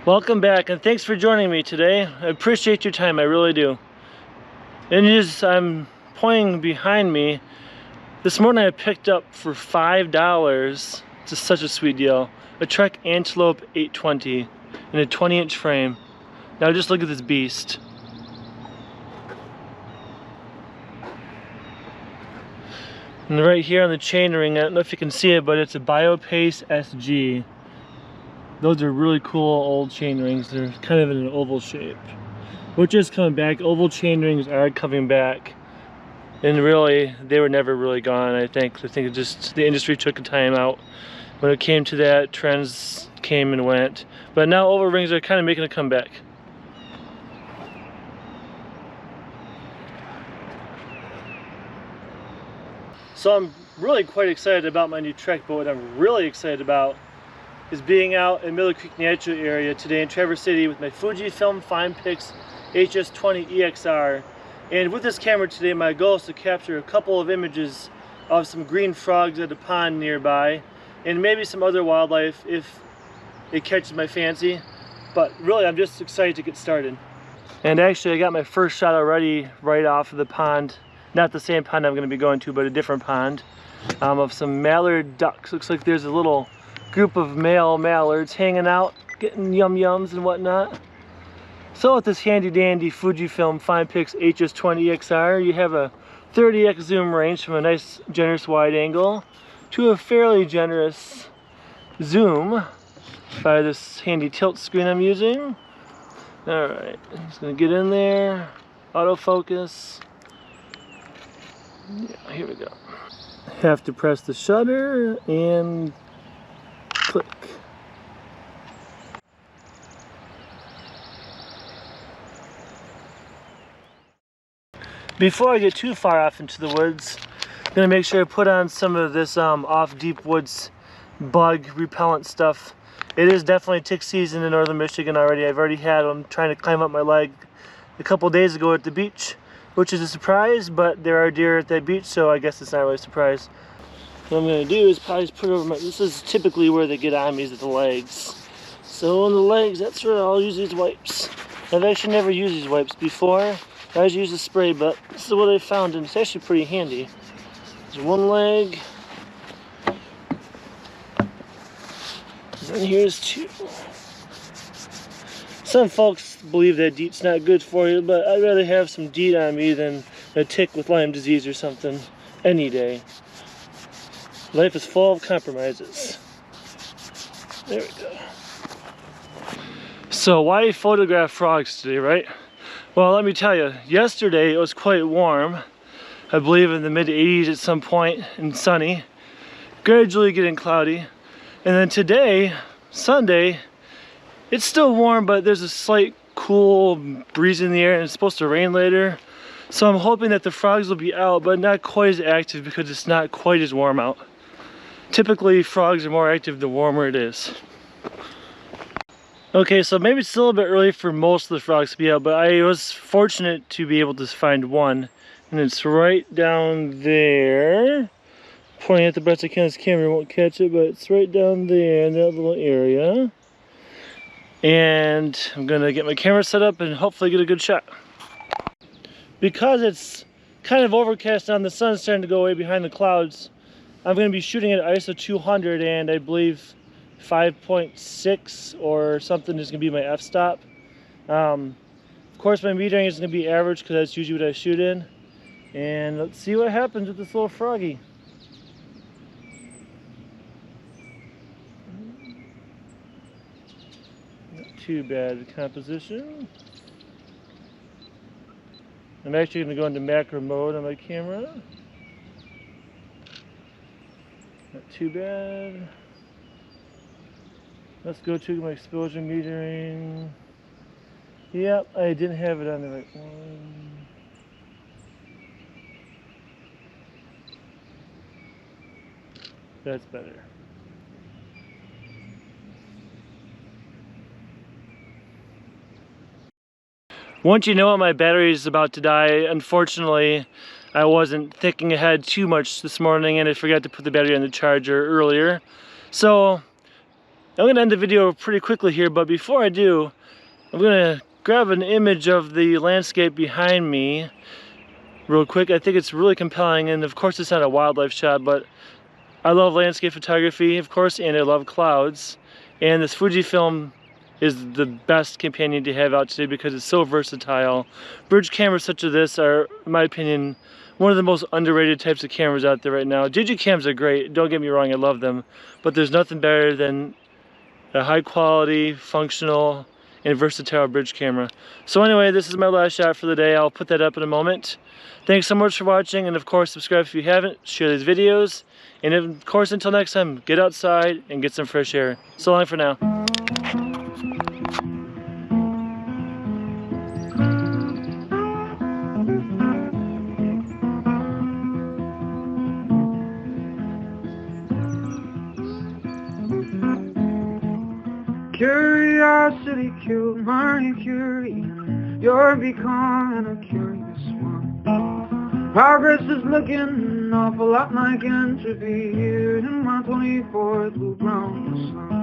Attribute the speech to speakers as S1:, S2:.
S1: Welcome back, and thanks for joining me today. I appreciate your time, I really do. And I'm pointing behind me. This morning I picked up for $5, it's such a sweet deal, a Trek Antelope 820 in a 20-inch frame. Now just look at this beast. And right here on the chain ring, I don't know if you can see it, but it's a BioPace SG. Those are really cool old chain rings. They're kind of in an oval shape, which is coming back. Oval chain rings are coming back, and really, they were never really gone. I think it just the industry took a time out when it came to that. Trends came and went, but now oval rings are kind of making a comeback. So I'm really quite excited about my new Trek, but what I'm really excited about is being out in Miller Creek Natural area today in Traverse City with my FujiFilm FinePix HS20 EXR. And with this camera today, my goal is to capture a couple of images of some green frogs at a pond nearby, and maybe some other wildlife if it catches my fancy. But really, I'm just excited to get started. And actually, I got my first shot already right off of the pond. Not the same pond I'm going to be going to, but a different pond, of some mallard ducks. Looks like there's a little group of male mallards hanging out, getting yum-yums and whatnot. So with this handy-dandy FujiFilm FinePix HS20 EXR, you have a 30x zoom range from a nice, generous wide angle to a fairly generous zoom by this handy tilt screen I'm using. Alright, just gonna get in there, autofocus. Yeah, here we go. Have to press the shutter and click. Before I get too far off into the woods, I'm gonna make sure I put on some of this off deep woods bug repellent stuff. It is definitely tick season in northern Michigan already. I've already had them trying to climb up my leg a couple days ago at the beach, which is a surprise, but there are deer at that beach, so I guess it's not really a surprise. What I'm going to do is probably just put it over my, this is typically where they get on me, is at the legs. So on the legs, that's where I'll use these wipes. I've actually never used these wipes before. I always use a spray, but this is what I found, and it's actually pretty handy. There's one leg, and here's two. Some folks believe that DEET's not good for you, but I'd rather have some DEET on me than a tick with Lyme disease or something any day. Life is full of compromises. There we go. So why photograph frogs today, right? Well, let me tell you, yesterday it was quite warm. I believe in the mid-80s at some point and sunny. Gradually getting cloudy. And then today, Sunday, it's still warm, but there's a slight cool breeze in the air and it's supposed to rain later. So I'm hoping that the frogs will be out, but not quite as active because it's not quite as warm out. Typically, frogs are more active the warmer it is. Okay, so maybe it's still a bit early for most of the frogs to be out, but I was fortunate to be able to find one. And it's right down there. Pointing at the best I can, this camera won't catch it, but it's right down there in that little area. And I'm gonna get my camera set up and hopefully get a good shot. Because it's kind of overcast now and the sun's starting to go away behind the clouds, I'm going to be shooting at ISO 200, and I believe 5.6 or something is going to be my f-stop. Of course, my metering is going to be average because that's usually what I shoot in. And let's see what happens with this little froggy. Not too bad composition. I'm actually going to go into macro mode on my camera. Not too bad. Let's go to my exposure metering. Yep, I didn't have it on the right one. That's better. Once you know my battery is about to die, unfortunately, I wasn't thinking ahead too much this morning and I forgot to put the battery on the charger earlier. So I'm going to end the video pretty quickly here, but before I do, I'm going to grab an image of the landscape behind me real quick. I think it's really compelling, and of course it's not a wildlife shot, but I love landscape photography, of course, and I love clouds. And this FujiFilm is the best companion to have out today because it's so versatile. Bridge cameras such as this are, in my opinion, one of the most underrated types of cameras out there right now. Digicams are great, don't get me wrong, I love them, but there's nothing better than a high quality, functional, and versatile bridge camera. So anyway, this is my last shot for the day. I'll put that up in a moment. Thanks so much for watching, and of course subscribe if you haven't, share these videos, and of course until next time, get outside and get some fresh air. So long for now.
S2: Curiosity killed my fury. You're becoming a curious one. Progress is looking an awful lot like entropy here in my 24th blue brown sun.